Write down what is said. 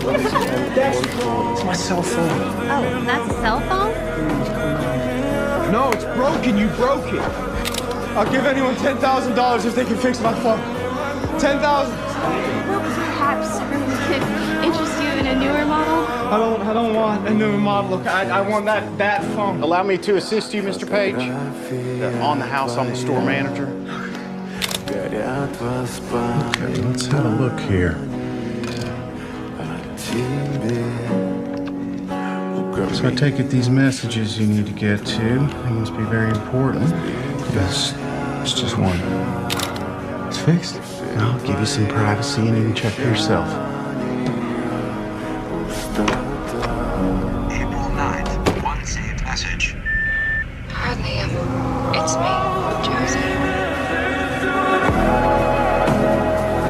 It's my cell phone. Oh, that's a cell phone? No, it's broken. You broke it. I'll give anyone $10,000 if they can fix my phone. 10,000. Well, perhaps we could interest you in a newer model? I don't want a newer model. Look, I want that phone. Allow me to assist you, Mr. Page. On the house, I'm the store manager. Okay, let's have a look here. So I take it these messages you need to get to, they must be very important. Yes, it's just one. It's fixed. I'll give you some privacy and you can check for yourself.